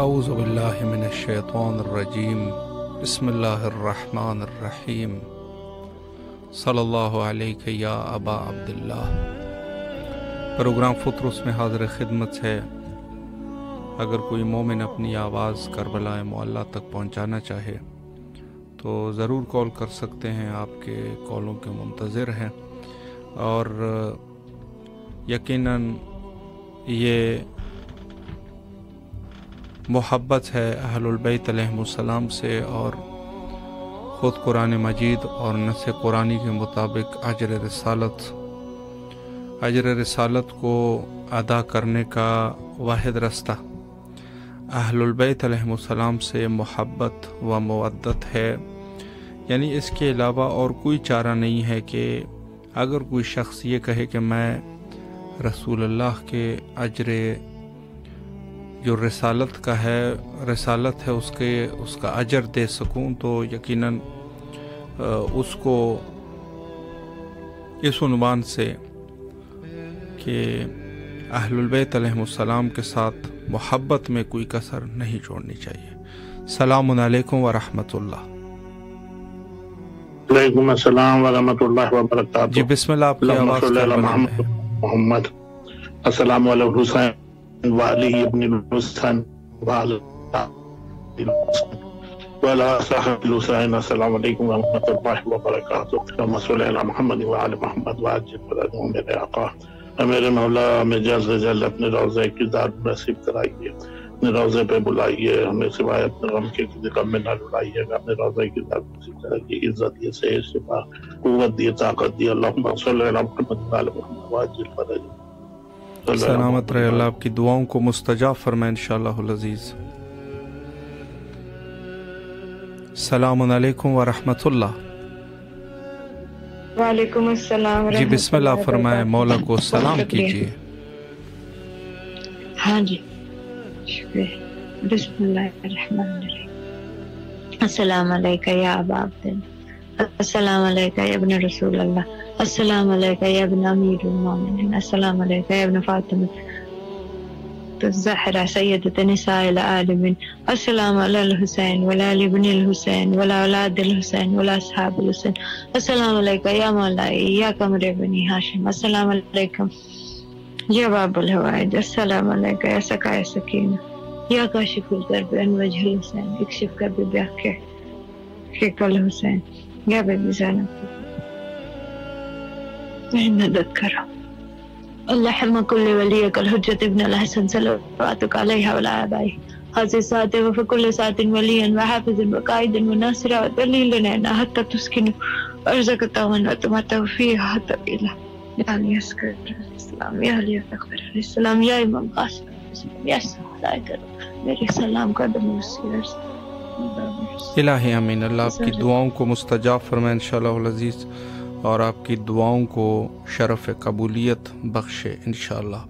اعوذ باللہ من الشیطان الرجیم بسم اللہ الرحمن الرحیم صلی اللہ علیہ یا ابا عبداللہ۔ پروگرام فطرس میں حاضر خدمت ہے۔ اگر کوئی مومن اپنی آواز کربلا معلیٰ تک پہنچانا چاہے تو ضرور کال کر سکتے ہیں، آپ کے کالوں کے منتظر ہیں، اور یقیناً یہ محبت ہے اہل البیت علیہم السلام سے، اور خود قرآن مجید اور نص قرآنی کے مطابق اجر رسالت کو ادا کرنے کا واحد رستہ اہل البیت علیہم السلام سے محبت و مودت ہے۔ یعنی اس کے علاوہ اور کوئی چارہ نہیں ہے کہ اگر کوئی شخص یہ کہے کہ میں رسول اللہ کے اجر جو رسالت کا ہے، رسالت ہے، اس کا اجر دے سکوں، تو یقیناً اس کو اس عنوان سے کہ اہل البیت علیہم السلام کے ساتھ محبت میں کوئی کسر نہیں چھوڑنی چاہیے۔ السلام علیکم ورحمۃ اللہ۔ وعلیکم السلام ورحمۃ اللہ وبرکاتہ۔ جی بسم اللہ، آپ کی آواز محمد۔ السلام علیکم حسین وعلی ابن الحسین وعلی صاحب الحسین۔ السلام علیکم ورحمۃ اللہ وبرکاتہ۔ اللہم صلی علی محمد وعلی محمد وعجل فرجهم میرے آقا، میرے مولا، ہمیں جلد سے جلد اپنے روضہ کی داد نصیب کرائیے، اپنے روضے پہ بلائیے، ہمیں سوائے اپنے غم کے کسی غم میں نہ لڑائیے گا، اپنے روضے کی داد نصیب کرائیے، عزت دیے، صحت شفا، قوت دیے، طاقت دیے۔ اللہم صلی علی محمد وعلی محمد وعجل فرجهم۔ سلامت رہے، اللہ آپ کی دعاؤں کو مستجاب فرمائے انشاءاللہ العزیز۔ السلام علیکم ورحمۃ اللہ۔ وعلیکم السلام ورحمۃ جی بسم اللہ فرمائے، مولا کو سلام کیجیے۔ ہاں جی شکریہ۔ بسم اللہ الرحمن الرحیم۔ السلام علیکم یا ابا عبداللہ، السلام علیکم یا ابن رسول اللہ، السلام علیکم یا ابن امیر المومنین، السلام علیکم یا ابن فاطمہ الزہرا سیدۃ نساء العالمین، السلام علی الحسین ولا علی ابن الحسین ولا اولاد الحسین ولا اصحاب الحسین، السلام علیکم یا مولائی یا قمر بنی ہاشم، السلام علیکم یا باب الحوائج، السلام علیکم یا سقائے سکینہ، یا کاشف الکرب عن وجہ الحسین، اکشف کرب بیاک الحسین، یا بی زینب مدد کرو۔ اللہم کل ولیک الحجت ابن الحسن صلواتک علیہ وعلی آبائہ حاضر ساتھ وفکل ساتھ ولیا وحافظ وقائد وناصر ودلیل لنا حتی تسکن ارزقتا ونتمتع فیہا طویلا۔ یا علی اسکر علیہ السلام، یا علی اکبر علیہ السلام، یا امام قاسم علیہ السلام، یا سہدائے کرو میرے سلام قدم وسیعر۔ الہی امین، اللہ آپ کی دعاؤں کو مستجاب فرمائے انشاءاللہ العزیز، اور آپ کی دعاؤں کو شرف قبولیت بخشے انشاءاللہ۔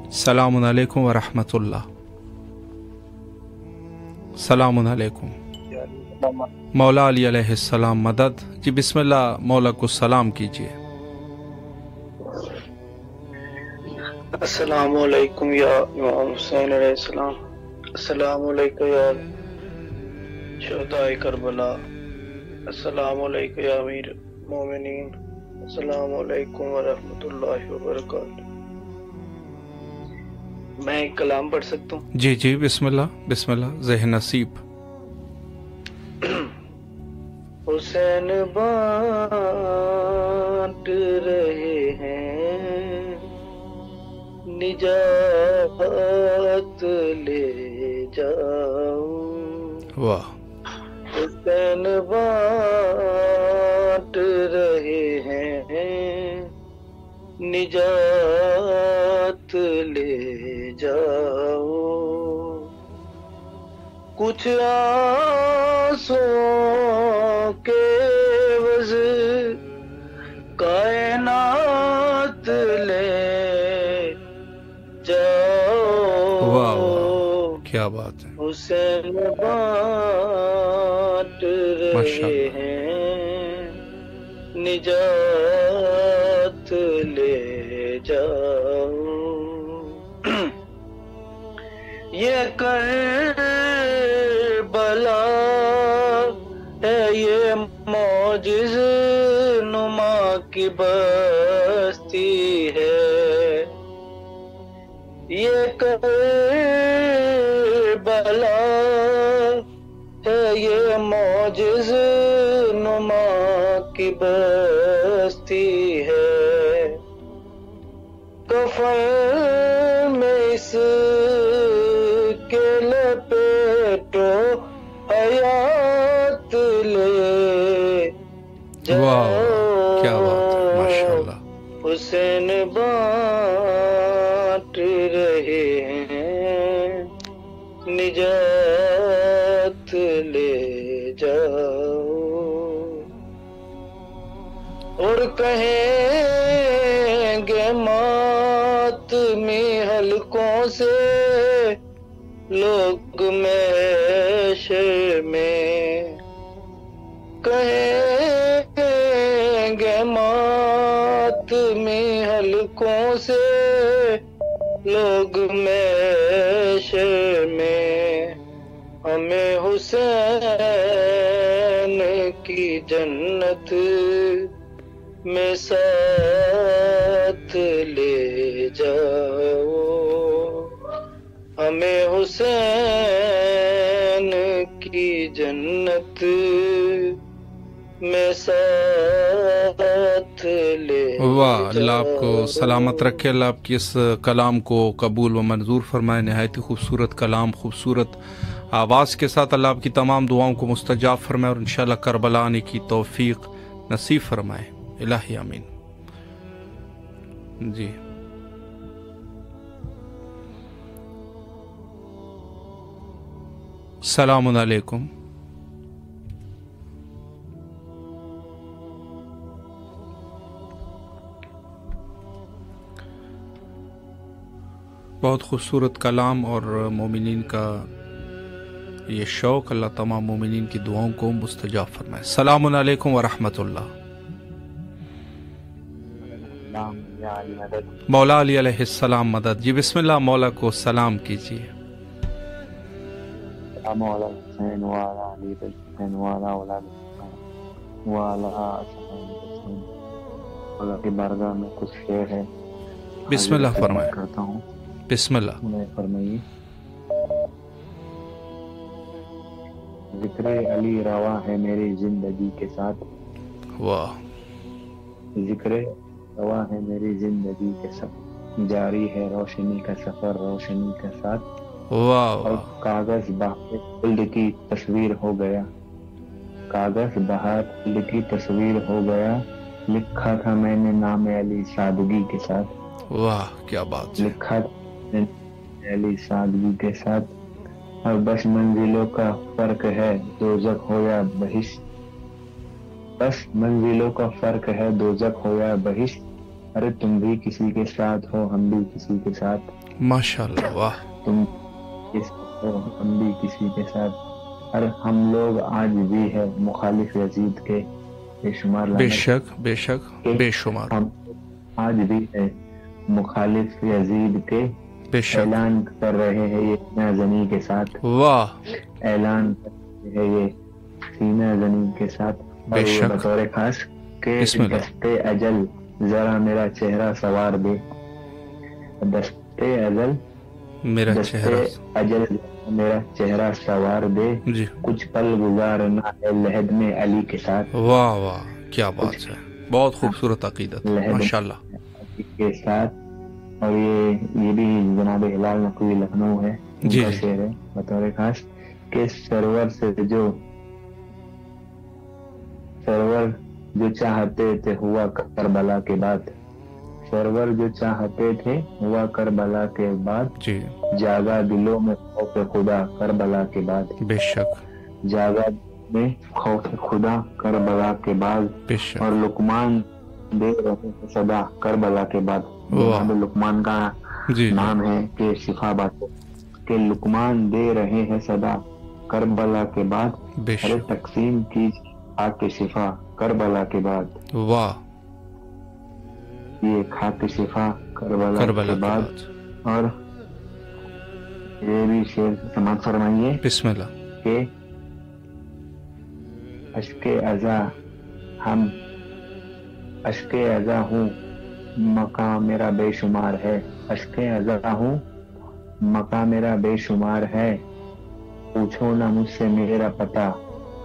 السلام علیکم ورحمۃ اللہ۔ السلام علیکم۔ مولا علی علیہ السلام مدد۔ جی بسم اللہ، مولا کو سلام کیجیے۔ السلام علیکم یا امام حسین علیہ السلام، السلام علیکم یا شہداء کربلا، السلام علیکم یا امیر مومنین، السلام علیکم ورحمۃ اللہ وبرکاتہ۔ میں ایک کلام پڑھ سکتا ہوں؟ جی جی بسم اللہ، بسم اللہ، ذہن نصیب۔ حسین بانٹ رہے ہیں نجات لے جاؤ، واہ۔ حسین بانٹ رہے ہیں نجات لے جاؤ، کچھ آنسوں کے عوض کائنات لے جاؤ۔ واہ کیا بات ہے۔ حسین بانٹ رہے ہیں نجات لے جاؤ، یہ کربلا ہے، یہ معجز نما کی بستی ہے، یہ کربلا ہے، یہ معجز نما کی بستی ہے، کفن میں اس کے لپیٹو حیات لے واہ جاؤ، کیا بات ہے، ماشاءاللہ۔ حسین بانٹ رہے ہیں نجات لے جاؤ، اور کہیں گے ماتمی حلقوں سے لوگ محشر میں، کہیں گے ماتمی حلقوں سے لوگ محشر میں، ہمیں حسین کی جنت میں ساتھ لے جاؤ، ہمیں حسین کی جنت میں ساتھ لے واہ، اللہ آپ جاؤ۔ کو سلامت رکھے، اللہ آپ کی اس کلام کو قبول و منظور فرمائے، نہایت ہی خوبصورت کلام، خوبصورت آواز کے ساتھ اللہ آپ کی تمام دعاؤں کو مستجاب فرمائے، اور انشاءاللہ کربلا آنے کی توفیق نصیب فرمائے، الہی آمین۔ جی السلام علیکم۔ بہت خوبصورت کلام، اور مومنین کا یہ شوق، اللہ تمام مومنین کی دعاؤں کو مستجاب فرمائے۔ السلام علیکم ورحمۃ اللہ۔ مولا علی علیہ السلام مدد۔ جی بسم اللہ، مولا کو سلام کیجیے۔ مولا حسین والا علی حسین والا اولاد حسین والا حسین، اللہ کی بارگاہ میں کچھ شعر ہے، بسم اللہ فرمائے۔ کرتا ہوں، بسم اللہ۔ انہیں فرمائیے۔ ذکر علی روا ہے میری زندگی کے ساتھ، واہ، ذکر روا ہے میری زندگی کے ساتھ، جاری ہے روشنی کا سفر روشنی کے ساتھ، واہ اور واہ، کاغذ بہار خلد کی تصویر ہو گیا، کاغذ بہار خلد کی تصویر ہو گیا، لکھا تھا میں نے نام علی سادگی کے ساتھ، واہ کیا بات ہے۔ لکھا تھا میں نے علی سادگی کے ساتھ، اور بس منزلوں کا فرق ہے دوزخ ہو یا بہشت، بس منزلوں کا فرق ہے دوزخ ہو یا بہشت، ارے تم بھی کسی کے ساتھ ہو ہم بھی کسی کے ساتھ، ماشاءاللہ، واہ، تم کس ہو ہم بھی کسی کے ساتھ، اور ہم لوگ آج بھی ہے مخالف یزید کے بے شمار بے لعنت، شک بے شک بے شمار، ہم آج بھی ہے مخالف یزید کے، بے شک، اعلان کر رہے ہیں یہ سینہ زنی کے ساتھ، واہ، اعلان کر رہے ہیں یہ سینہ زنی کے ساتھ، اور بے یہ شک، بطور خاص کہ بسم اللہ۔ دستے اجل ذرا میرا چہرہ سوار دے، دستے اجل میرا چہرہ، دستے اجل میرا چہرہ سوار دے، جی، کچھ پل گزارنا ہے لحد میں علی کے ساتھ، واہ واہ کیا بات ہے، بہت خوبصورت عقیدت، ماشاءاللہ، علی کے ساتھ، اور یہ بھی جناب ہلال نقوی لکھنؤ ہے، ان جی کا جی، شعر ہے بطور خاص کہ سرور جو چاہتے تھے ہوا کربلا کے بعد، سرور جو چاہتے تھے ہوا کربلا کے بعد، جی جاگا دلوں میں خوف خدا کربلا کے بعد، بے شک جاگا میں خوف خدا کربلا کے بعد، بے شک، اور لقمان دے رہے ہیں صدا کربلا کے بعد، واہ، جناب لقمان کا جی جی، نام ہے کہ شفا بات کہ لقمان دے رہے ہیں صدا کربلا کے بعد، بے ارے شک، تقسیم کی خاک شفا کربلا کے بعد، واہ، یہ خاک شفا کربلا کربلا کے کے بعد، بعد، اور یہ بھی شعر سماعت فرمائیے بسم اللہ. کہ اشک ازا ہوں مقام میرا بے شمار ہے. اشک ازا ہوں مقام میرا بے شمار ہے. پوچھو نہ مجھ سے میرا پتہ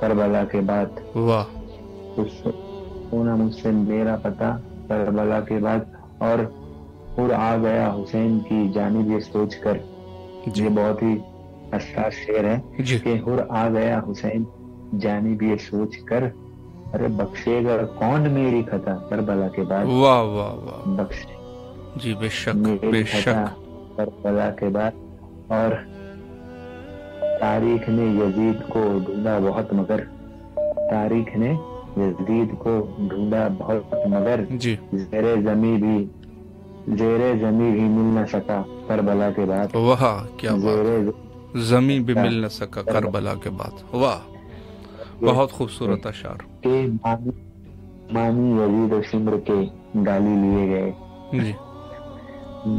کربلا کے بعد. واہ. پوچھو نہ مجھ سے میرا پتہ کربلا کے بعد. اور پھر آ گیا حسین کی جانب یہ سوچ کر. یہ بہت ہی حساس شعر ہے کہ ہر آ گیا حسین جانب یہ سوچ کر. ارے بخشے گا کون میری خطا کربلا کے بعد. واہ واہ واہ. بخشے جی بے شک بے میری شک. خطا کربلا کے بعد. اور تاریخ نے یزید کو ڈھونڈا بہت مگر. تاریخ نے یزید کو ڈھونڈا بہت مگر. جی. زیر زمین بھی مل نہ سکا کربلا کے بعد. واہ کیا بات. زمین بھی مل نہ سکا کربلا کے بعد. واہ بہت خوبصورت اشعار. کہ مانی یزید و شمر کے گالی لیے گئے. جی.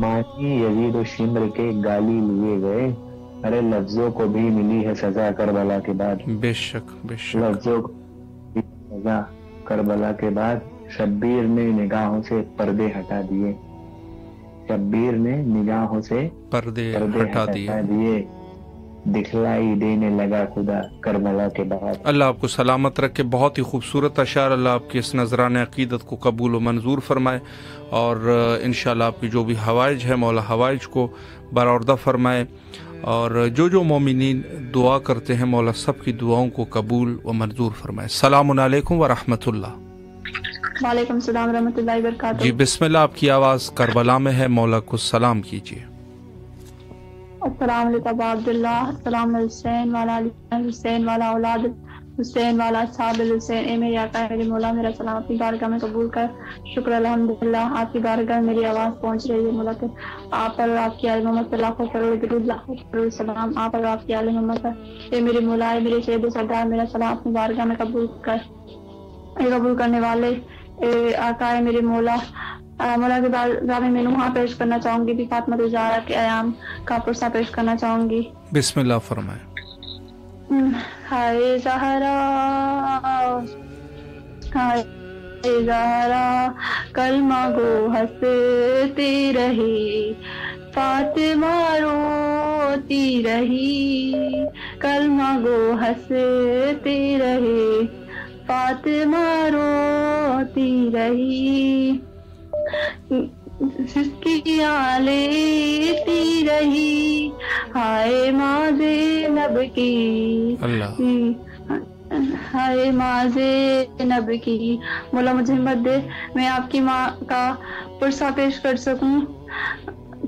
مانی یزید و شمر کے گالی لیے گئے. ارے لفظوں کو بھی ملی ہے سزا کربلا کے بعد. بے شک بے شک. لفظوں کو بھی سزا کربلا کے بعد. شبیر نے نگاہوں سے پردے ہٹا دیے. شبیر نے نگاہوں سے پردے ہٹا دیے. دکھلائی دینے لگا خدا کربلا کے بعد. اللہ آپ کو سلامت رکھے. بہت ہی خوبصورت اشعار. اللہ آپ کے اس نذران عقیدت کو قبول و منظور فرمائے اور انشاءاللہ آپ کی جو بھی حوائج ہے مولا حوائج کو برآوردہ فرمائے. اور جو مومنین دعا کرتے ہیں مولا سب کی دعاؤں کو قبول و منظور فرمائے. السلام علیکم ورحمۃ اللہ. وعلیکم السلام ورحمۃ اللہ وبرکاتہ. جی بسم اللہ. آپ کی آواز کربلا میں ہے. مولا کو سلام کیجیے. السلام علیکم ابا عبداللہ. السلام حسین والا حسین والا اولاد حسین والا صاحب الحسین. اے میرے آقا میرے مولا میرا سلام اپنی بارگاہ میں قبول کر. شکر الحمدللہ آپ کی بارگاہ میری آواز پہنچ رہی ہے مولا. کہ آپ پر آپ کی آل محمد صلی اللہ علیہ وسلم آپ پر آپ کی آل محمد پر. اے میرے مولا اے میرے سید و سردار میرا سلام اپنی بارگاہ میں قبول کر. اے قبول کرنے والے اے آقا اے میرے مولا مولا کے بارگاہ میں نوحہ پیش کرنا چاہوں گی. بھی فاطمہ زہرا کے ایام کا پرسہ پیش کرنا چاہوں گی. بسم اللہ فرمائیں. ہائے زہرا ہائے زہرا کلمہ گو ہنستی رہی. فاطمہ روتی رہی کلمہ گو ہنستی رہی. فاطمہ روتی رہی سسکیاں لیتی رہی. ہائے ماں زینب کی ہائے ماں زینب کی. مولا مجھے ہمت دے میں آپ کی ماں کا پرسہ پیش کر سکوں.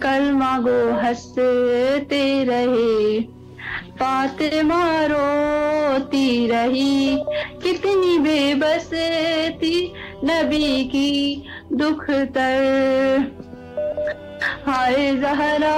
کلمہ گو ہنستے رہے فاطمہ روتی رہی. کتنی بے بس تھی نبی کی دکھ تر. ہائے زہرا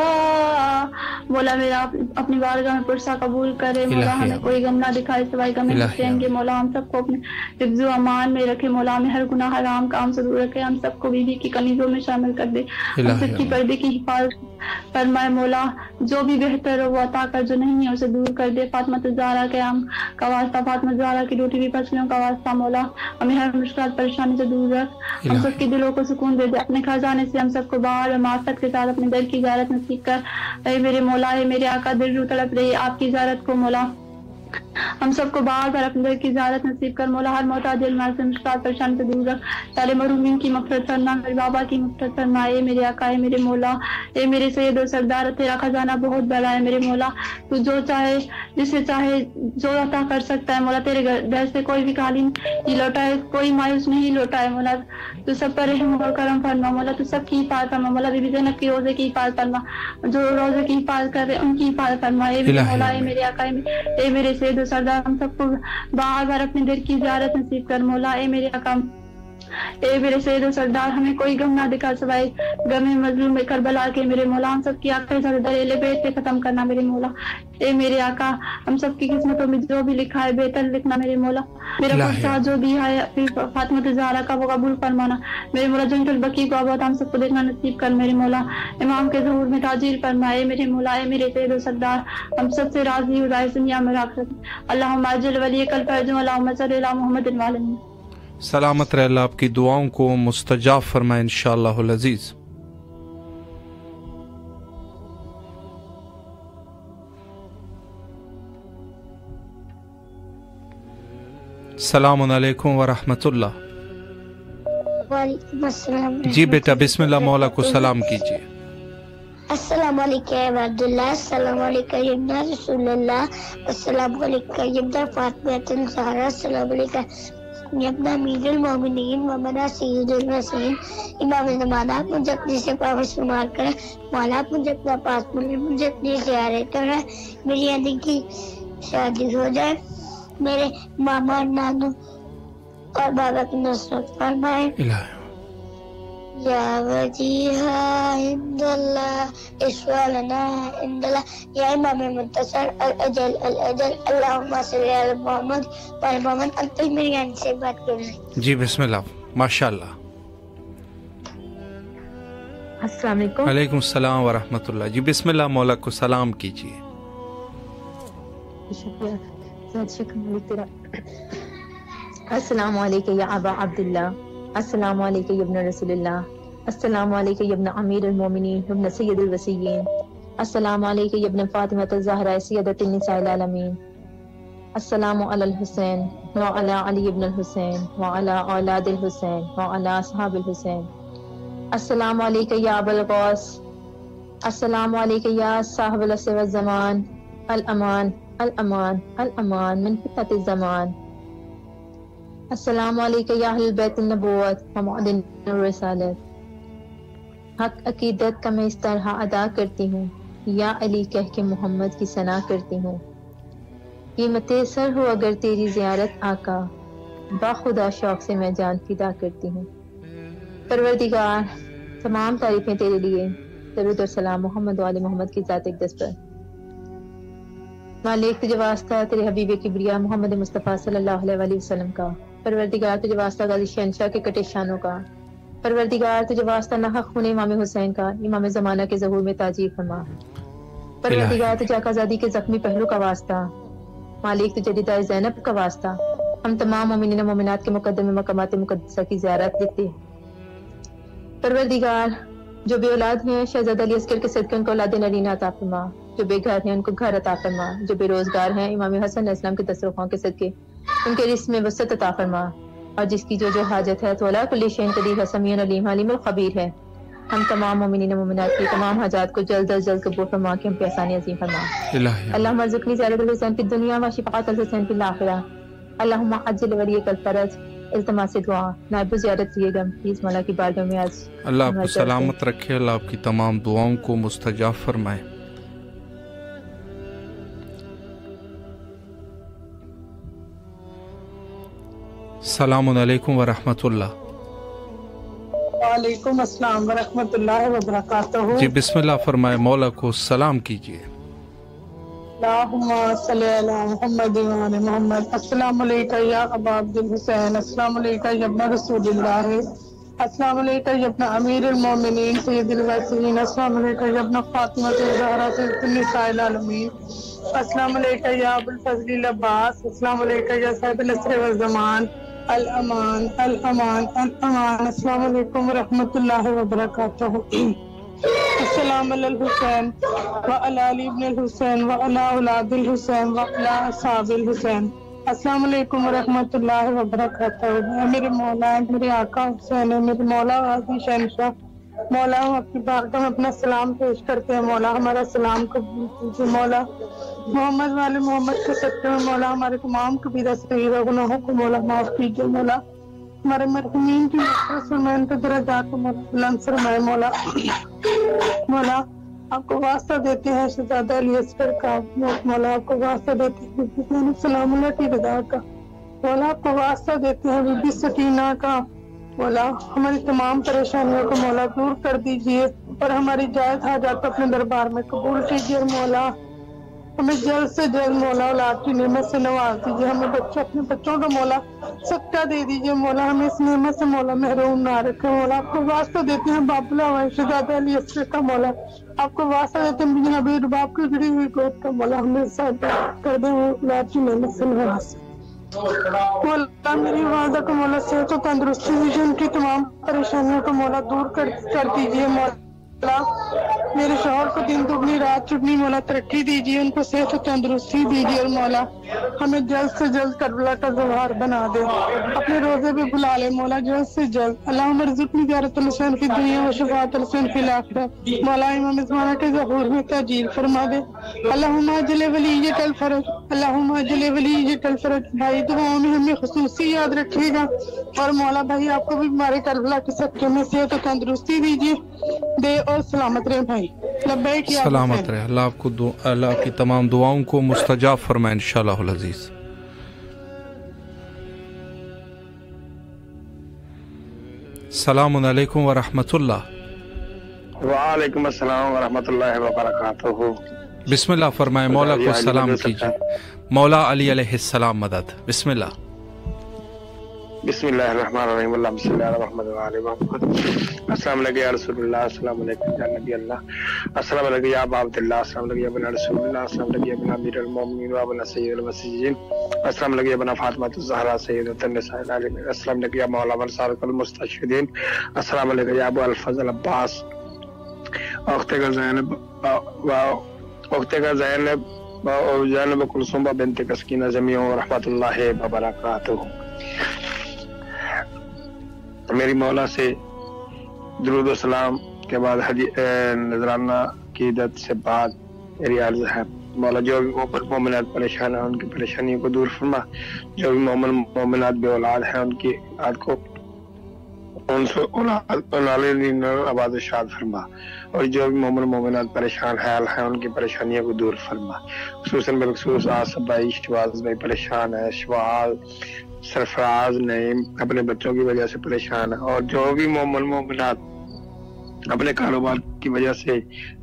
مولا میرا اپنی بارگاہ میں پرسہ قبول کرے. مولا ہمیں کوئی غم نہ دکھائے سوائے غم حسین کے. مولا ہم سب کو اپنے حفظ و امان میں رکھے. مولا ہمیں ہر گناہ حرام کام سے دور رکھے. ہم سب کو بیوی کی کنیزوں میں شامل کر دے. ہم سب کی پردے کی حفاظت فرمائے. مولا جو بھی بہتر ہو وہ عطا کر, جو نہیں ہے اسے دور کر دے. فاطمہ زہرا کے عام کا واسطہ, فاطمہ زہرا کی روٹی بھی پسلیوں کا واسطہ. مولا ہمیں ہر مشکلات پریشانی سے دور رکھ. ہم سب کے دلوں کو سکون دے دے. اپنے خزانے سے ہم سب کو باہر اور معافت کے ساتھ اپنے در کی زیارت نصیب کر. اے میرے مولا اے میرے آقا دل رو تڑپ رہی آپ کی زیارت کو. مولا ہم سب کو بار بار اپنے در کی زیارت نصیب کر. مولا ہر محتاج علم سے مشکلات پریشانی سے دور رکھ. سارے مرحومین کی مغفرت فرما. میرے بابا کی مغفرت فرما. اے میرے آقا اے میرے مولا اے میرے سید و سردار تیرا خزانہ بہت بڑا ہے. میرے مولا تو جو چاہے جسے چاہے جو عطا کر سکتا ہے. مولا تیرے در سے کوئی بھی خالی نہیں لوٹا ہے, کوئی مایوس نہیں لوٹا ہے. مولا تو سب پر رحم اور کرم فرما. مولا تو سب کی حفاظت فرما. مولا بی بی زینب کی روزے کی حفاظت فرما. جو روزے کی حفاظت کر رہے ان کی حفاظت فرما. اے میرے مولا اے میرے آقا اے میرے سید و سردار ہم سب کو بار بار اپنے در کی زیارت نصیب کر. مولا اے میرے آقا اے میرے سید و سردار ہمیں کوئی غم نہ دکھا سوائے غم مظلوم کربلا کے میرے مولا، ہم سب کی آنکھیں دریل بیت پہ ختم کرنا میرے مولا۔ اے میرے آقا ہم سب کی قسمتوں میں جو بھی لکھا ہے بہتر لکھنا میرے مولا۔ میرا پرچہ جو بھی ہے اپنی فاطمہ زہرا کا وہ قبول فرمانا میرے مولا۔ جنت البقیع کو آباد ہم سب کو دیکھنا نصیب کر میرے مولا۔ امام کے ظہور میں تاجیل فرمائے میرے مولا۔ اے میرے سید و سردار ہم سب سے راضی ہو جائے دنیا میں آخرت۔ اللہم اجل ولی کل فرجو اللہم صلی اللہ محمد العالمین۔ سلامت رہ اللہ، آپ کی دعاؤں کو مستجاب فرمائے انشاءاللہ العزیز۔ السلام علیکم ورحمۃ اللہ۔ وعلیکم السلام۔ جی بیٹا بسم اللہ، مولا کو سلام کیجیے۔ السلام علیکم یا عبداللہ، السلام علیکم یا ابن رسول اللہ، السلام علیکم یا ابن فاطمہ الزہرا، السلام علیکم یا ابن امیر المومنین ومنا سید المرسلین۔ امام زمانہ مجھے اپنی سے پاس شمار کرے، مولا مجھے اپنا پاس ملے، مجھے اپنی زیارت کرے، میری علی کی شادی ہو جائے، میرے ماما اور نانو اور بابا کی نصرت فرمائے۔ یا وجیہا عند اللہ اشفع لنا عند اللہ، یا امام منتصر الاجل الاجل، اللہم صلی علی محمد وعلی محمد۔ انکل میری آنکھ سے بات کر رہے۔ جی بسم اللہ، ماشاءاللہ۔ السلام علیکم۔ وعلیکم السلام ورحمۃ اللہ۔ جی بسم اللہ، مولا کو سلام کیجیے۔ السلام علیکم یا ابا عبداللہ، السلام علیکم یا ابن رسول اللہ، السلام علیکم یا ابن امیر المومنین ابن سید الوصیین، السلام علیکم یا ابن فاطمہ الزہرا سیدۃ النساء العالمین، السلام علی الحسین وعلی علی ابن الحسین وعلی اولاد الحسین وعلی اصحاب الحسین، السلام علیکم یا ابا الغوث، السلام علیکم یا صاحب العصر والزمان، الامان الامان الامان من فتنۃ الزمان، السلام علیکم یا اہل بیت النبوت و معدن الرسالت۔ حق عقیدت کا میں اس طرح ادا کرتی ہوں، یا علی کہہ کے محمد کی ثنا کرتی ہوں۔ قیمت سر ہو اگر تیری زیارت آقا، باخدا شوق سے میں جان فدا کرتی ہوں۔ پروردگار تمام تعریفیں تیرے لیے، درود و سلام محمد و آل محمد کی ذات اقدس پر۔ مالک تجھے واسطہ تیرے حبیب کبریا محمد مصطفیٰ صلی اللہ علیہ وآلہ وسلم کا، پروردگار تجھے واسطہ غازی شہنشاہ کے کٹے شانوں کا، پروردگار تجھے واسطہ ناحق ہونے امام حسین کا، امام زمانہ کے ظہور میں تاجیل فرما۔ پروردگار تجھے آقازادی کے زخمی پہلو کا واسطہ، مالک تجھے رداء زینب کا واسطہ، ہم تمام مومنین و مومنات کے مقدم مقامات مقدسہ کی زیارت دیتے ہیں۔ پروردگار جو بے اولاد ہیں شہزادہ علی اصغر کے صدقے ان کو اولاد نرینہ عطا فرما، جو بے گھر ہیں ان کو گھر عطا فرما، جو بے روزگار ہیں امام حسن علیہ السلام کے دسترخوان کے صدقے ان کے رزق میں وسعت عطا فرما، اور جس کی جو حاجت ہے تو علی کل شیء قدیر، سمیع علیم علیم الخبیر ہے۔ ہم تمام مومنین و مومنات کی تمام حاجات کو جلد از جلد قبول فرما کے ہم پہ آسانی عظیم فرما۔ اللہم ارزقنی زیارت الحسین فی الدنیا و شفاعت الحسین فی الآخرہ، اللہم عجل ولیک الفرج۔ التماس دعا نائب زیارت کیے گا پلیز مولا کی بارگاہ میں آج۔ اللہ آپ کو سلامت رکھے، اللہ آپ کی تمام دعاؤں کو مستجاب فرمائے۔ السلام علیکم ورحمۃ اللہ۔ وعلیکم السلام ورحمۃ اللہ وبرکاتہ۔ جی بسم اللہ فرمائے، مولا کو سلام کیجیے۔ اللہم صلی علی محمد وعلی محمد۔ السلام علیکم یا ابا عبد الحسین، السلام علیکم یا ابن رسول اللہ، السلام علیکم یا ابن امیر المومنین سید الوصیین، السلام علیکم یا ابن فاطمہ الزہرا سیدۃ النساء العالمین، السلام علیکم یا ابو الفضل العباس، السلام علیکم یا صاحب العصر والزمان، الامان الامان الامان۔ السلام علیکم ورحمۃ اللہ وبرکاتہ۔ السلام علی الحسین وعلی علی ابن الحسین وعلی اولاد الحسین وعلی اصحاب الحسین۔ السلام علیکم ورحمۃ اللہ وبرکاتہ۔ میرے مولا میرے آقا حسین ہے، میرے مولا غازی شہنشاہ، مولا ہم اپنی بارگاہ میں اپنا سلام پیش کرتے ہیں، مولا ہمارا سلام قبول کیجیے، مولا محمد والے محمد کے صدقے میں مولا ہمارے تمام کبیرہ صغیرہ گناہوں کو مولا معاف کیجیے، مولا ہمارے مرحومین کی مغفرت فرمائے، ان کے درجات کو بلند فرمائے، مولا مولا آپ کو واسطہ دیتے ہیں شہزادہ علی اصغر کا، مولا آپ کو واسطہ دیتے ہیں بی بی سلام اللہ کی رضا کا، مولا آپ کو واسطہ دیتے ہیں بی بی سکینہ کا، مولا ہماری تمام پریشانیوں کو مولا دور کر دیجئے اور ہماری جائز حاجات اپنے دربار میں قبول کیجئے مولا. ہمیں جلد سے جلد مولا اولاد کی نعمت سے نواز دیجئے. ہمیں اپنے بچوں کا مولا صدقہ دے دیجئے مولا. ہمیں اس نعمت سے مولا محروم نہ رکھے مولا. آپ کو واسطہ دیتے ہیں باپ اللہ شہزادہ علی اصغر کا مولا. آپ کو واسطہ دیتے ہیں جناب رباب کی گری ہوئی گود کا مولا. ہمیں ساتھ کر دیں اولاد کی نعمت سے نواز. مولا میری والدہ کو مولا صحت و تندرستی دیجیے. ان کی تمام پریشانیوں کو مولا دور کر دیجیے مولا. میرے شوہر کو دن دگنی رات چگنی مولا ترقی دیجیے. ان کو صحت و تندرستی دیجیے. اور مولا ہمیں جلد سے جلد کربلا کا زوار بنا دے. اپنے روزے پہ بلا لے مولا جلد سے جلد. اللہم ارزقنی زیارت الحسین فی الدنیا و شفاعت الحسین فی الآخرہ. مولا امام زمانہ کے ظہور میں تاجیل فرما دے. اللہم اجل ولیۃ الفرج. اللہم اجل ولیۃ الفرج. بھائی دعاؤں میں ہمیں خصوصی یاد رکھیے گا. اور مولا بھائی آپ کو بھی ہمارے کربلا کے صدقے میں صحت و تندرستی دیجیے دے اور سلامت رہے بھائی. لبیک یا سلامت رہے. اللہ آپ کو اللہ آپ کی تمام دعاؤں کو مستجاب فرمائے انشاءاللہ العزیز. السلام علیکم ورحمۃ اللہ. وعلیکم السلام ورحمۃ اللہ وبرکاتہ. بسم اللہ فرمائے. مولا کو سلام کیجیے. مولا علی علیہ السلام مدد. بسم اللہ. بسم اللہ الرحمن الرحیم. اللہم صلی علی محمد وعلی محمد. السلام علیکم یا رسول اللہ. السلام علیکم یا نبی اللہ. السلام علیکم یا ابا عبداللہ. السلام علیکم یا ابن رسول اللہ. السلام علیکم یا ابن امیر المومنین و ابن سید المسیحین. السلام علیکم یا ابن فاطمہ الزہرا سیدۃ النساء العالمین. السلام علیکم یا مولا انصار المستشہدین. السلام علیکم یا ابو الفضل عباس اختہ زینب کلثوم بنت کسکینہ جمیع رحمۃ اللہ وبرکاتہ. میری مولا سے درود و سلام کے بعد نذرانہ عقیدت سے بعد میری عرض ہے مولا جو بھی مومنات پریشان ہیں ان کی پریشانیوں کو دور فرما. جو بھی مومنات بے اولاد ہیں ان کی اولاد کو ان سے آباد و شاد فرما. اور جو بھی مومنات پریشان حال ہیں ان کی پریشانیوں کو دور فرما. خصوصاً بالخصوص آصف بھائی شواز بھائی پریشان ہے. شواز سرفراز نعیم اپنے بچوں کی وجہ سے پریشان ہے. اور جو بھی مومنات اپنے کاروبار کی وجہ سے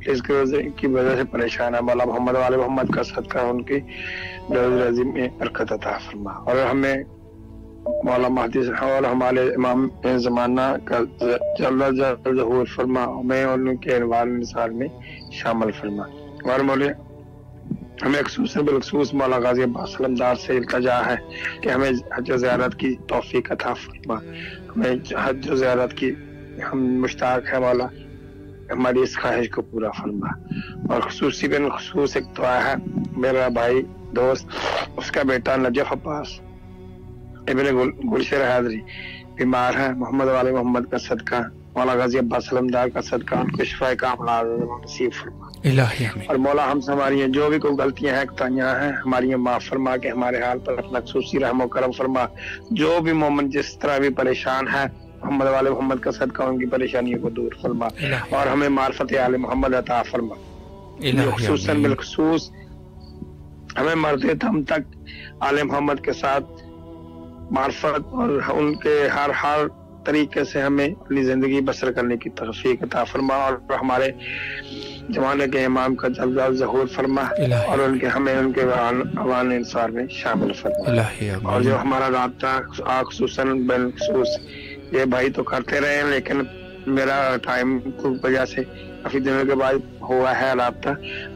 رزق کی وجہ سے پریشان ہے مولا محمد والے محمد کا صدقہ ان کی روز رزق میں برکت عطا فرما. اور ہمیں مولا مہدی اور ہمارے امام زمانہ کا جلد ظہور فرما. ہمیں اور ان کے انوار نثار میں شامل فرما. اور مولا ہمیں خصوصاً بالخصوص مولا غازی عباس علمدار سے التجا ہے کہ ہمیں حج و زیارت کی توفیق عطا فرما. ہمیں حج و زیارت کی ہم مشتاق ہیں مولا. ہماری اس خواہش کو پورا فرما. اور خصوصی بالخصوص ایک دعا ہے میرا بھائی دوست اس کا بیٹا نجف عباس ابن گلشر حاضری بیمار ہے. محمد والے محمد کا صدقہ مولا غازی عباس علمدار کا صدقہ ان کو شفا کاملہ نصیب فرما. اور مولا ہم سے ہماری جو بھی کوئی غلطیاں ہیں کوتاہیاں ہیں ہماری معاف فرما کے ہمارے حال پر اپنا خصوصی رحم و کرم فرما. جو بھی مومن جس طرح بھی پریشان ہے محمد والے محمد کا صدقہ ان کی پریشانیوں کو دور فرما. اور ہمیں معرفت آل محمد عطا فرما. خصوصاً بالخصوص ہمیں مرتے دم تک آل محمد کے ساتھ معرفت اور ان کے ہر طریقے سے ہمیں اپنی زندگی بسر کرنے کی توفیق عطا فرما. اور ہمارے زمانے کے امام کا جلد ظہور فرما. اور ان کے ہمیں ان کے عوان انصار میں شامل فرما. اور جو ہمارا رابطہ خصوصاً بالخصوص یہ بھائی تو کرتے رہے ہیں لیکن میرا ٹائم کی وجہ سے کافی دنوں کے بعد ہوا ہے رابطہ.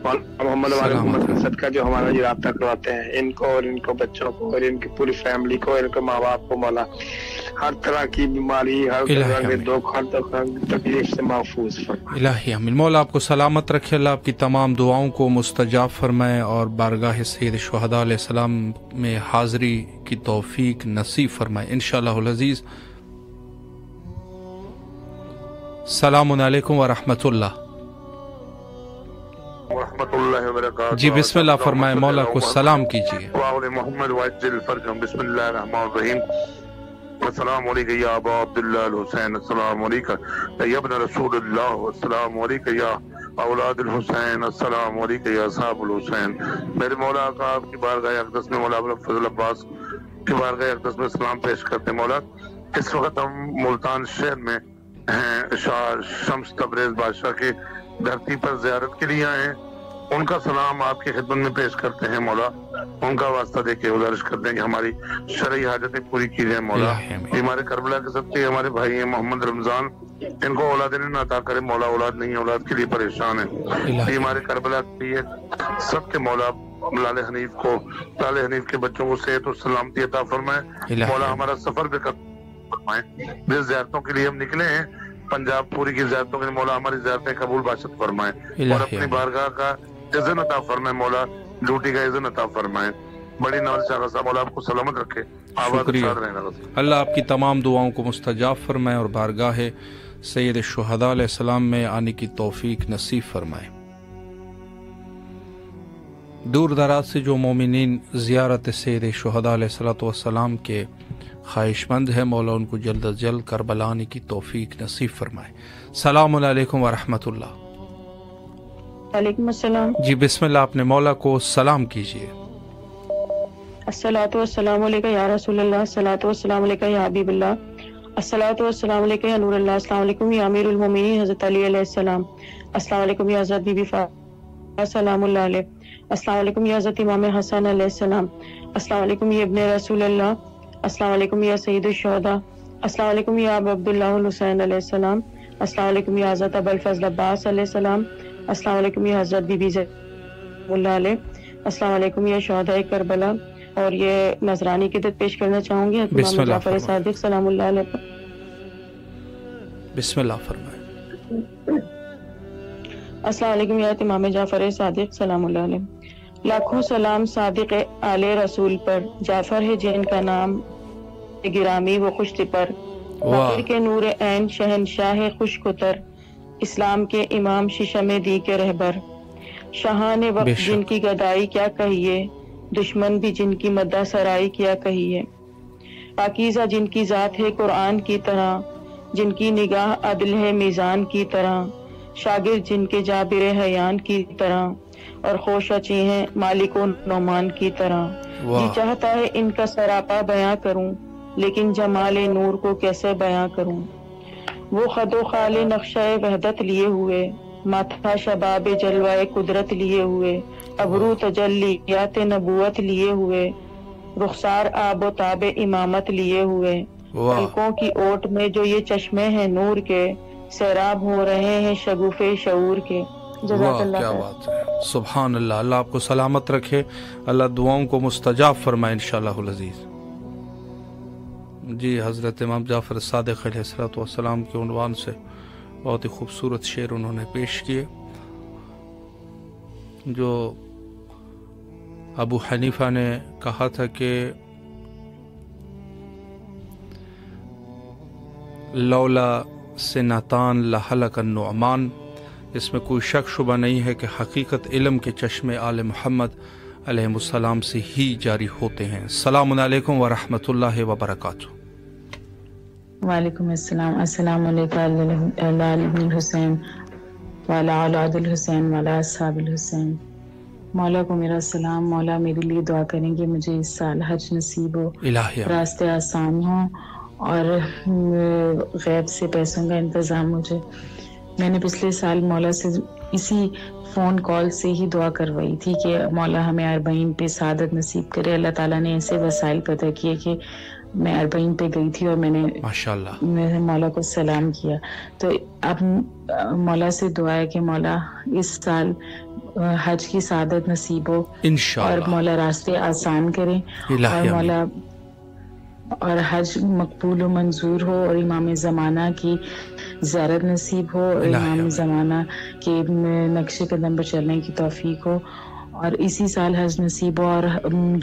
محمد والے محمد کا صدقہ جو ہمارا یہ رابطہ کرواتے ہیں ان کو اور ان کو بچوں کو اور ان کی پوری فیملی کو ان کے ماں باپ کو مولا ہر طرح کی بیماری ہر طرح کے دکھ ہر طرح کی تکلیف سے محفوظ فرمائے. الہی آمین. مولا آپ کو سلامت رکھے. اللہ آپ کی تمام دعاؤں کو مستجاب فرمائے اور بارگاہ سید شہداء علیہ السلام میں حاضری کی توفیق نصیب فرمائے انشاءاللہ العزیز. السلام علیکم ورحمۃ اللہ. ورحمۃ اللہ وبرکاتہ. جی بسم اللہ فرمائے. مولا کو سلام کیجیے. محمد وعجل فرجهم. بسم اللہ الرحمن الرحیم. السلام علیکم یا ابا عبداللہ الحسین. السلام علیکم یا ابن رسول اللہ. السلام علیکم یا اولاد الحسین. السلام علیکم یا صاحب الحسین. میرے مولا کا آپ کی بارگاہ اقدس میں مولا فضل عباس کی بارگاہ اقدس میں سلام پیش کرتے مولا. اس وقت ہم ملتان شہر میں شاہ شمس تبریز بادشاہ کی دھرتی پر زیارت کے لیے آئے ہیں. ان کا سلام آپ کی خدمت میں پیش کرتے ہیں مولا. ان کا واسطہ دے کے گزارش کرتے ہیں کہ ہماری شرعی حاجتیں پوری کی جائیں مولا. ہمارے کربلا کے سب سے ہمارے بھائی ہیں محمد رمضان, ان کو اولاد نہ عطا کرے مولا. اولاد نہیں, اولاد کے لیے پریشان ہیں. ہمارے کربلا کے لیے سب کے مولا لال حنیف کو, لال حنیف کے بچوں کو صحت و سلامتی عطا فرمائے مولا. ہمارا سفر بھی فرمائے. جس زیارتوں کے لیے ہم نکلے ہیں پنجاب پوری کی زیارتوں کے لیے مولا, ہماری زیارتیں قبول باشد فرمائے اور اپنی بارگاہ کا عزت عطا فرمائے مولا. ڈیوٹی کا عزت عطا فرمائے. بڑی نواز شاہ صاحب مولا آپ کو سلامت رکھے, آباد شاد رہنا. اللہ آپ کی تمام دعاؤں کو مستجاب فرمائے اور بارگاہ سید الشہداء علیہ السلام میں آنے کی توفیق نصیب فرمائے. دور دراز سے جو مومنین زیارت سید الشہداء علیہ السلام کے خواہش مند ہے مولا, ان کو جلد از جلد کربلا آنے کی توفیق نصیب فرمائے. السلام علیکم ورحمۃ اللہ. وعلیکم السلام. جی بسم اللہ, اپنے مولا کو سلام کیجیے. الصلاۃ والسلام علیکہ یا رسول اللہ, الصلاۃ والسلام علیکہ یا حبیب اللہ, الصلاۃ والسلام علیکہ یا نور اللہ, السلام علیکم یا امیر المومنین حضرت علی علیہ السلام, السلام علیکم یا حضرت بی بی فاطمہ سلام اللہ علیہ, السلام علیکم یا حضرت امام حسن علیہ السلام, السلام علیکم یا ابن رسول اللہ, السلام علیکم یا سید الشہداء, السلام علیکم یا ابو عبداللہ الحسین علیہ السلام, السلام علیکم یا حضرت ابو الفضل عباس علیہ السلام, السلام علیکم یا حضرت بی بی زینب اللہ علیہ, السلام علیکم یا شہداء کربلا. اور یہ نذرانی قدت پیش کرنا چاہوں گی امام جعفر صادق سلام اللہ علیہ پر. بسم اللہ فرمائے. السلام علیکم یا امام جعفر صادق سلام اللہ علیہ. لاکھوں سلام صادق آل رسول پر, جعفر ہے جن کا نام گرامی و خوش پر, باقر کے نور عین شہنشاہ خوش کتر, اسلام کے امام ششم دی کے رہبر, شاہان وقت جن کی گدائی کیا کہیے, دشمن بھی جن کی مدہ سرائی کیا کہیے, پاکیزہ جن کی ذات ہے قرآن کی طرح, جن کی نگاہ عدل ہے میزان کی طرح, شاگرد جن کے جابر حیان کی طرح, اور خوش اچی ہیں مالک و نعمان کی طرح. جی چاہتا ہے ان کا سراپا بیاں کروں, لیکن جمال نور کو کیسے بیاں کروں. وہ خد و خال نقشہ وحدت لیے ہوئے, ماتھا شباب جلوہ قدرت لیے ہوئے, ابرو تجلیات نبوت لیے ہوئے, رخسار آب و تاب امامت لیے ہوئے, پلکوں کی اوٹ میں جو یہ چشمے ہیں نور کے, سیراب ہو رہے ہیں شگوف شعور کے. جزاک اللہ. کیا بات ہے, سبحان اللہ. اللہ آپ کو سلامت رکھے, اللہ دعاؤں کو مستجاب فرمائے انشاءاللہ العزیز. جی حضرت امام جعفر صادق علیہ السلام کے عنوان سے بہت ہی خوبصورت شعر انہوں نے پیش کیے, جو ابو حنیفہ نے کہا تھا کہ لولا سنتان لہلک النعمان. اس میں کوئی شک شبہ نہیں ہے کہ حقیقت علم کے چشمے آل محمد علیہ السلام سے ہی جاری ہوتے ہیں. السلام علیکم ورحمۃ اللہ وبرکاتہ. وعلیکم السلام. السلام علیکم الحسین وعلی اولاد الحسین وعلی اصحاب الحسین. مولا کو میرا سلام. مولا میرے لیے دعا کریں کہ مجھے اس سال حج نصیب ہو, راستے آسان ہوں اور غیب سے پیسوں کا انتظام ہو جائے. میں نے پچھلے سال مولا سے اسی فون کال سے ہی دعا کروائی تھی کہ مولا ہمیں اربعین پہ سعادت نصیب کرے. اللہ تعالیٰ نے ایسے وسائل پیدا کیے کہ میں اربعین پہ گئی تھی اور میں نے مولا کو سلام کیا. تو اب مولا سے دعا ہے کہ مولا اس سال حج کی سعادت نصیب ہو اور مولا راستے آسان کرے, اور مولا اور حج مقبول و منظور ہو, اور امام زمانہ کی زیارت نصیب ہو, اور امام زمانہ کے نقش قدم پر چلنے کی توفیق ہو, اور اسی سال حج نصیب ہو, اور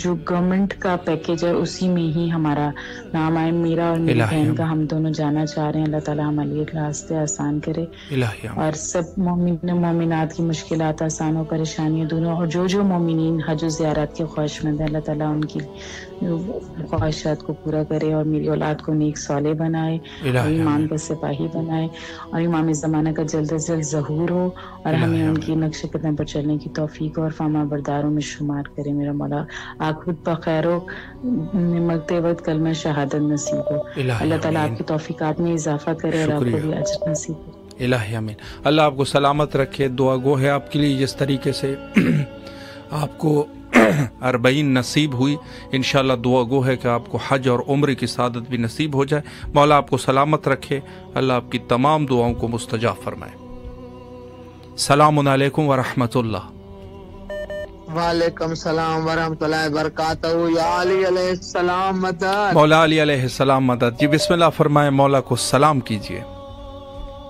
جو گورنمنٹ کا پیکیج ہے اسی میں ہی ہمارا نام آئے. میرا اور میری بہن کا ہم دونوں جانا چاہ رہے ہیں. اللہ تعالیٰ ہمارے راستے آسان کرے, اور سب مومن مومنات کی مشکلات آسان ہو, پریشانیاں دونوں, اور جو مومنین حج و زیارت کے خواہش مند ہیں اللہ تعالیٰ ان کی خواہشات کو پورا کرے, اور میری اولاد کو نیک صالح بنائے, اور ایمان کا سپاہی بنائے, اور امام زمانہ کا جلد از جلد ظہور ہو, اور ہمیں ان کی نقش قدم پر چلنے کی توفیق اور فاما فرما برداروں میں شمار کرے میرا مولا. آخرت بخیر ہو، مرتے وقت کلمہ شہادت نصیب ہو. اللہ تعالیٰ آپ کی توفیقات میں اضافہ کرے اور آپ کو بھی اجر نصیب ہو. الہی آمین. اللہ آپ کو سلامت رکھے. دعا گو ہے آپ کے لیے جس طریقے سے آپ کو 40 نصیب ہوئی، انشاءاللہ دعا گو ہے کہ آپ کو حج اور عمرے کی سعادت بھی نصیب ہو جائے. مولا آپ کو سلامت رکھے. اللہ آپ کی تمام دعاؤں کو مستجاب فرمائے. السلام علیکم ورحمۃ اللہ. وعلیکم السلام ورحمۃ اللہ وبرکاتہ. یا علی علیہ السلام مدد. مولا علی علیہ السلام مدد. جی بسم اللہ فرمائے، مولا کو سلام کیجیے.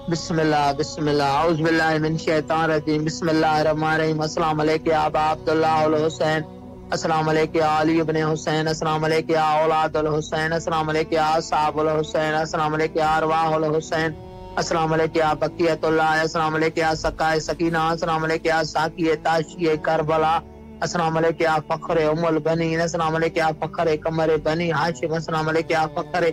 بسم اللہ بسم اللہ اعوذ باللہ من الشیطان الرجیم. بسم اللہ الرحمن الرحیم. السلام علیکم یا ابا عبداللہ الحسین. السلام علیکم یا علی ابن حسین. السلام علیکم یا اولاد الحسین. السلام علیکم یا اصحاب الحسین. السلام علیکم یا ارواح الحسین. السلام علیکم یا بقیت اللہ. السلام علیکم یا سقائے سکینہ. السلام علیکم یا ساقی تاشی کربلا. السلام علیکم یا فخر ام البنین. السلام علیکم یا فخر قمر بنی ہاشم. السلام علیکم یا فخر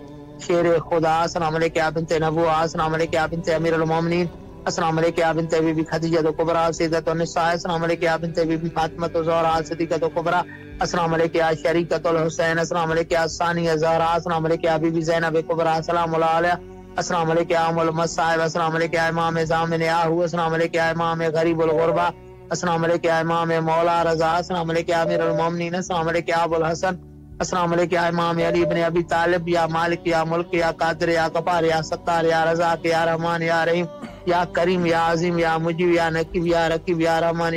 شیر خدا. السلام علیکم یا بنت نبوہ. السلام علیکم یا بنت امیر المومنین. السلام علیکم یا بنت بی بی خدیجہ کبریٰ سیدۃ النساء. السلام علیکم یا بنت بی بی فاطمہ الزہرا صدیقۃ کبریٰ. السلام علیکم یا شریکۃ الحسین. السلام علیکم یا ثانیہ زہرا. السلام علیکم یا بی بی زینب کبریٰ سلام اللہ علیہ. السلام علیکم یا ام المصائب. السلام علیکم یا امام ضامن یاہو. السلام علیکم یا امام غریب الغربا. السلام علیکم یا امام مولا رضا. السلام علیکم یا امیر المومنین. السلام علیکم یا ابو الحسن. السلام علیکم یا امام علی بن ابی طالب. یا مالک یا ملک یا قادر یا غفار یا ستار یا رزاق یا رحمان یا رحیم یا کریم یا عظیم یا مجیب یا نقیب یا رقیب یا رحمان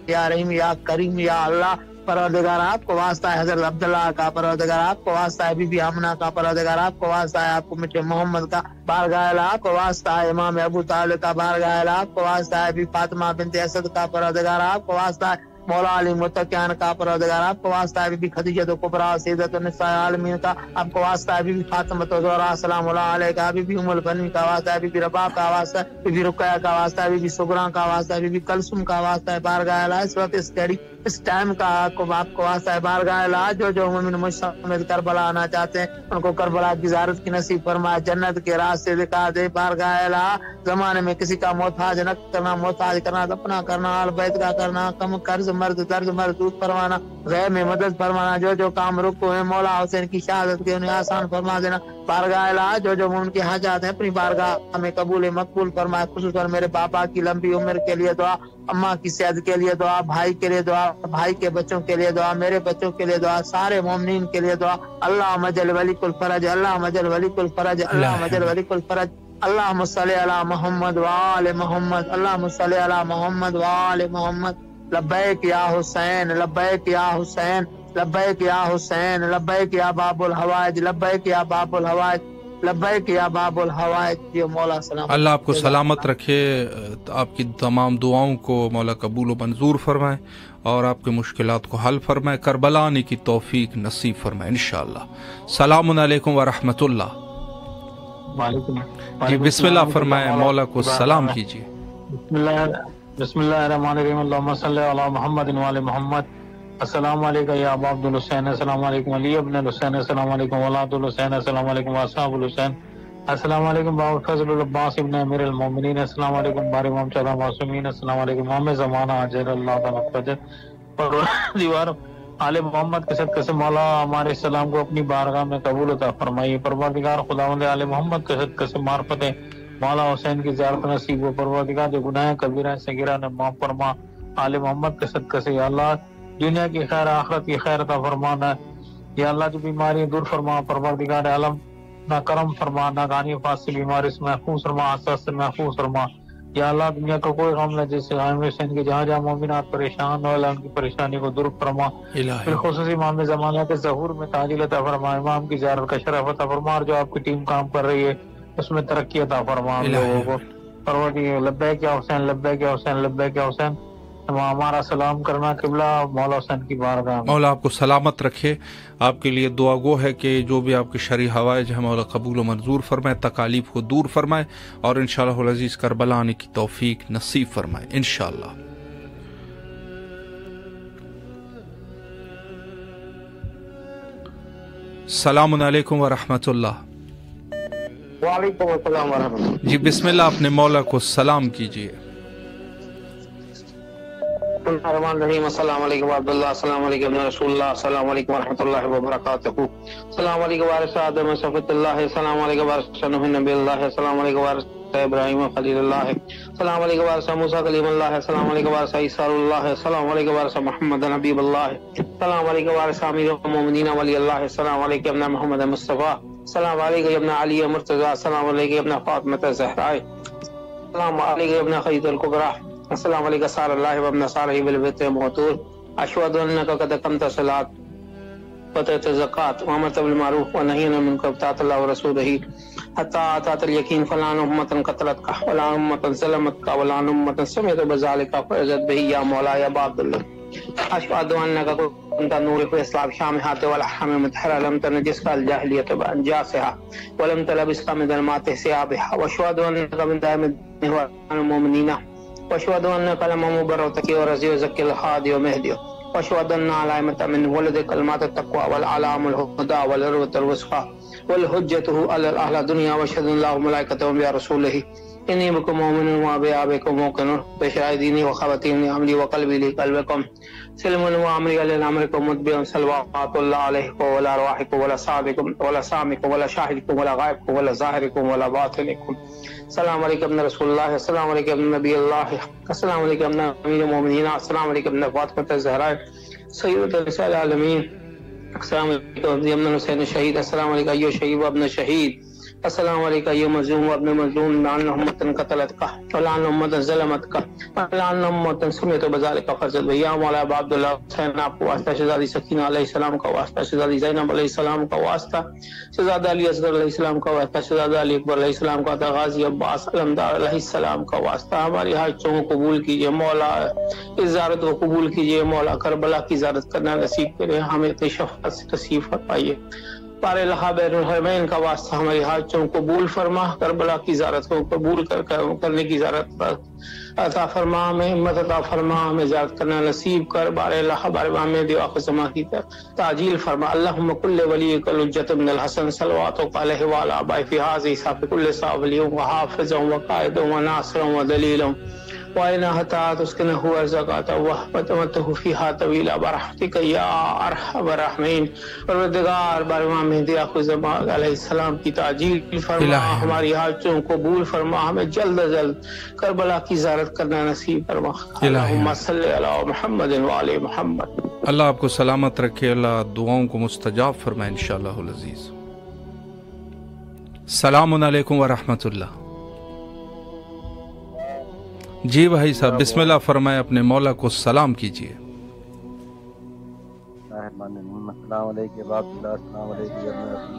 یا رحیم یا کریم یا اللہ. پروردگار آپ کو واسطہ ہے حضرت عبداللہ کا. پروردگار آپ کو واسطہ ہے بی بی آمنہ کا. پروردگار آپ کو واسطہ ہے آپ کو میٹھے محمد کا. بارگاہ الہ آپ کو واسطہ ہے امام ابو طالب کا. بارگاہ الہ آپ کو واسطہ ہے بی فاطمہ بنت اسد کا. پروردگار آپ کو واسطہ ہے مولا علی متقیان کا. پروردگار آپ کو واسطہ ہے بی بی خدیجہ کبریٰ سیدۃ النساء عالمین کا. آپ کو واسطہ ہے بی بی فاطمہ الزہرا سلام اللہ علیہ کا. بی بی ام البنین کا واسطہ ہے. بی بی رباح کا واسطہ ہے. بی بی رقیہ کا واسطہ ہے. بی بی سغرا کا واسطہ ہے. بی بی کلثوم کا واسطہ ہے. بارگاہ الہ اس وقت اس ٹائم کا آپ کو واسطہ ہے. بارگاہ الہ جو مومن مجھ کربلا آنا چاہتے ہیں ان کو کربلا کی زیارت کی نصیب فرمائے. جنت کے راستے دکھا دے. بارگاہ الہ زمانے میں کسی کا محتاج نہ کرنا. محتاج کرنا اپنا کرنا. آل بیت کا کرنا. کم قرض مرد درد مردود فرمانا. غیر میں مدد فرمانا. جو کام رکو ہیں مولا حسین کی شہادت کے انہیں آسان فرما دینا. بارگاہ الہ جو ان کے حاجات ہیں اپنی بارگاہ میں قبول مقبول فرمائے. خصوصاً میرے پاپا کی لمبی عمر کے لیے دعا. اماں کی صحت کے لیے دعا. بھائی کے لیے دعا. بھائی کے بچوں کے لیے دعا. میرے بچوں کے لیے دعا. سارے مومنین کے لیے دعا. اللہ مجل ولی کل فرج. اللہ مجل ولی کل فرج. اللہ مجل ولی کل فرج. اللہم صلی علی محمد وآل محمد. اللہم صلی علی محمد وآل محمد. لبیک یا حسین. لبیک یا حسین. لبیک یا حسین. لبیک یا باب الحوائج. لبیک یا باب الحوائج. لبیک یا باب الحوائج. یہ مولا سلام. اللہ آپ کو سلامت رکھے. آپ کی تمام دعاؤں کو مولا قبول و منظور فرمائے اور آپ کی مشکلات کو حل فرمائے. کربلا آنے کی توفیق نصیب فرمائے انشاءاللہ. السلام علیکم ورحمۃ اللہ. جی بسم اللہ فرمائے، مولا کو سلام کیجیے. بسم اللہ الرحمن الرحیم. اللہم صلی علی محمد وعلی محمد. السلام علیکم یا ابا عبد الحسین. السلام علیکم علی ابن الحسین. السلام علیکم اولاد الحسین. السلام علیکم اصحاب الحسین. السلام علیکم بابا فضل العباس ابن امیر المومنین. السلام علیکم بار امام چودہ معصومین. السلام علیکم امام زمانہ اجر اللہ تعالیٰ فجر اور دیوار آل محمد کے صدقے سے مولا ہمارے السلام کو اپنی بارگاہ میں قبول عطا فرمائیے. پروردگار خداوند آل محمد کے صدقے سے معرفت مولا حسین کی زیارت نصیب ہو. پروردگار جو گناہ کبیرہ صغیرہ نے معاف فرما. آل محمد کے صدقے سے یا اللہ دنیا کی خیر آخرت کی خیر عطا فرمانا ہے. یا اللہ جو بیماری دور فرما. پروردگار عالم نہ کرم فرما. نہ گانی فاس سے بیماری سے محفوظ فرما. حسد سے محفوظ فرما. یا اللہ دنیا کا کوئی غم نہ جیسے امام حسین کے جہاں جہاں مومنات پریشان ہو اللہ ان کی پریشانی کو دور فرما. بالخصوص امام زمانہ کے ظہور میں تعجیل عطا فرما. امام کی زیارت کا شرف عطا فرما اور جو آپ کی ٹیم کام کر رہی ہے اس میں ترقی عطا فرما ہم لوگوں کو. پروردگار لبیک یا حسین. لبیک یا حسین. لبیک یا حسین. ہمارا سلام کرنا قبلہ مولا حسین کی بارگاہ. مولا آپ کو سلامت رکھے. آپ کے لیے دعا گو ہے کہ جو بھی آپ کے شرعی حوائج ہیں مولا قبول و منظور فرمائے. تکالیف کو دور فرمائے اور انشاءاللہ العزیز کربلا آنے کی توفیق نصیب فرمائے انشاءاللہ. السلام علیکم ورحمۃ اللہ. وعلیکم السلام ورحمۃ اللہ. جی بسم اللہ اپنے مولا کو سلام کیجیے. الرحمن الرحیم السلام علیکم عبداللہ السلام علیکم رسول اللہ السلام علیکم ورحمۃ اللہ وبرکاتہ السلام علیکم وارث آدم صفت اللہ السلام علیکم وارث نوح نبی اللہ السلام علیکم وارث ابراہیم خلیل اللہ السلام علیکم وارث موسیٰ کلیم اللہ السلام علیکم وارث عیسیٰ اللہ السلام علیکم وارث محمد حبیب اللہ السلام علیکم وارث امیر المومنین ولی اللہ السلام علیکم ابن محمد مصطفیٰ السلام علیکم ابن علی مرتضیٰ السلام علیکم ابن فاطمہ زہرا السلام علیکم ابن خدیجہ الکبریٰ السلام علیکم صلی اللہ وابن صالح بالبیت المعطور اشهد انک قد اقمت الصلاۃ وآتيت الزکاۃ وامرت بالمعروف ونهيت عن المنکر وطاعت اللہ ورسولہ حتی اتاک الیقین فلا امة قتلتک ولا امة ظلمتک ولا امة سمعت بذلک فعزت به یا مولا یا عبد اللہ اشهد انک كنت نور في اسلام شامحات والاحرام المتحرة لم تنجسك الجاهلية بانجاسها ولم تلبسك من ظلمات ثيابها واشهد انك من دائم المؤمنين واشهد انك لما مبرتك ورزي وزكي الهادي ومهدي واشهد ان علامة من ولد كلمات التقوى والعلام الهدى والعروة الوثقى والحجة على اهل الدنيا واشهد الله وملائكته برسوله اني بكم مؤمن وبآبائكم موقن بشهادتي وخواتيم عملي وقلبي لقلبكم سلم وامري لامركم متبع صلوات الله عليكم ولا ارواحكم ولا صابكم ولا سامكم ولا شاهدكم ولا غائبكم ولا ظاهركم ولا باطنكم السلام علیکم ابن رسول اللہ السلام علیکم ابن نبی اللہ السلام علیکم ابن امیر المومنین السلام علیکم ابن فاطمہ زہرا سید النساء العالمین السلام علیکم ابن حسین شہید السلام علیکم ایو شہید ابن شہید السلام علیکم ایو مظلوم ابن مظلوم لعن امة قتلتك ولعن امة ظلمتك ولعن امة سمعت بذلك فرزت یا مولا عبد اللہ حسین آپ کو واسطہ شہزادی سکینہ علیہ السلام کا واسطہ شہزادی زینب علیہ السلام کا واسطہ شہزادہ علی اصغر علیہ السلام کا واسطہ شہزادہ علی اکبر علیہ السلام کا غازی عباس علمدار علیہ السلام کا واسطہ ہماری حاجتوں کو قبول کیجئے مولا اس زیارت کو قبول کیجئے مولا کربلا کی زیارت کرنا نصیب کرے ہمیں اپنی شفاعت سے نصیب فرمائیے پار لہا بین الحرمین کا واسطہ ہماری حاجتوں کو قبول فرما کربلا کی زیارت کو قبول کرنے کی زیارت عطا فرما ہمیں ہمت عطا فرما ہمیں زیارت کرنا نصیب کر بار لہا بار میں دیوا خزمہ کی تعجیل فرما اللہم کل ولیک الحجت بن الحسن صلواتک علیہ وعلی آبائہ فی ھذہ صاحب کل صاحب وحافظ وقائد وناصر ودلیل وَإِنَا حَتَّى تُسْكِنَهُ وَارْزَقَهُ وَتَمَتَّعُ فِيهَا طَوِيلًا بِرَحْمَتِكَ يَا أَرْحَمَ الرَّاحِمِينَ پروردگار بار امام مہدی آخر زمان علیہ السلام کی تعجیل فرما ہماری حاجتوں کو قبول فرما ہمیں جلد از جلد کربلا کی زیارت کرنا نصیب فرما اللہم صلی علی محمد وعلی محمد اللہ آپ کو سلامت رکھے اللہ دعاؤں کو مستجاب فرمائے انشاءاللہ العزیز السلام علیکم ورحمۃ اللہ جی بھائی صاحب بسم اللہ فرمائے اپنے مولا کو سلام کیجیے السلام علیکم اللہ السلام علیکم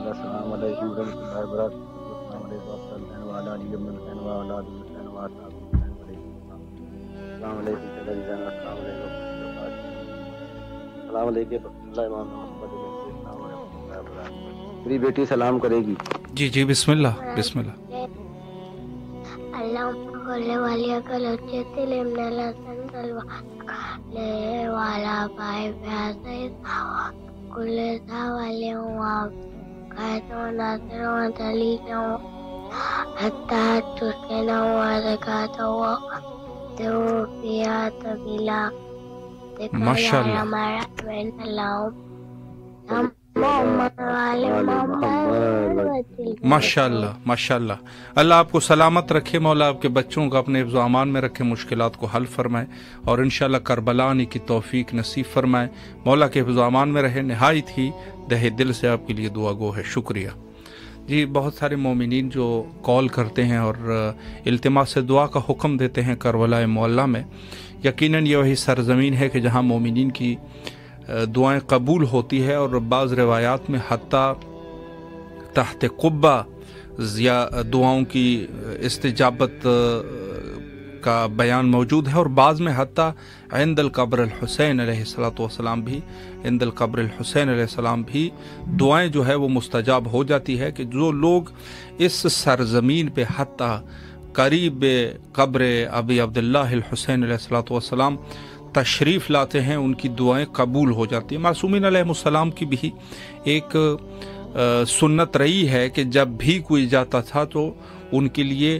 السلام علیکم ورحمۃ اللہ وبرکاتہ السلام علیکم وعلی علی ابن حسین وعلی اولاد حسین السلام علیکم السلام علیکم اللہ امام محمد میری بیٹی سلام کرے گی جی جی بسم اللہ بسم اللہ اللهم صل وسلم على سيدنا الحسن صلى وعلى آبائه كل ولي وقائد وناصر ودليل حتى تسكنه وزكاته وتوفيا طويلا ما شاء الله ماشاءاللہ ماشاءاللہ اللہ آپ کو سلامت رکھے مولا آپ کے بچوں کو اپنے حفظ و امان میں رکھے مشکلات کو حل فرمائے اور انشاءاللہ کربلا آنے کی توفیق نصیب فرمائے مولا کے حفظ و امان میں رہے نہایت ہی دہ دل سے آپ کے لیے دعا گو ہے شکریہ جی بہت سارے مومنین جو کال کرتے ہیں اور التماس دعا کا حکم دیتے ہیں کربلا معلیٰ میں یقیناً یہ وہی سرزمین ہے کہ جہاں مومنین کی دعائیں قبول ہوتی ہے اور بعض روایات میں حتیٰ تحت قبہ دعاؤں کی استجابت کا بیان موجود ہے اور بعض میں حتیٰ عند القبر الحسین علیہ السلام بھی عند القبر الحسین علیہ السلام بھی دعائیں جو ہے وہ مستجاب ہو جاتی ہے کہ جو لوگ اس سرزمین پہ حتیٰ قریب قبر ابی عبداللہ الحسین علیہ السلام تشریف لاتے ہیں ان کی دعائیں قبول ہو جاتی ہیں معصومین علیہ السلام کی بھی ایک سنت رہی ہے کہ جب بھی کوئی جاتا تھا تو ان کے لیے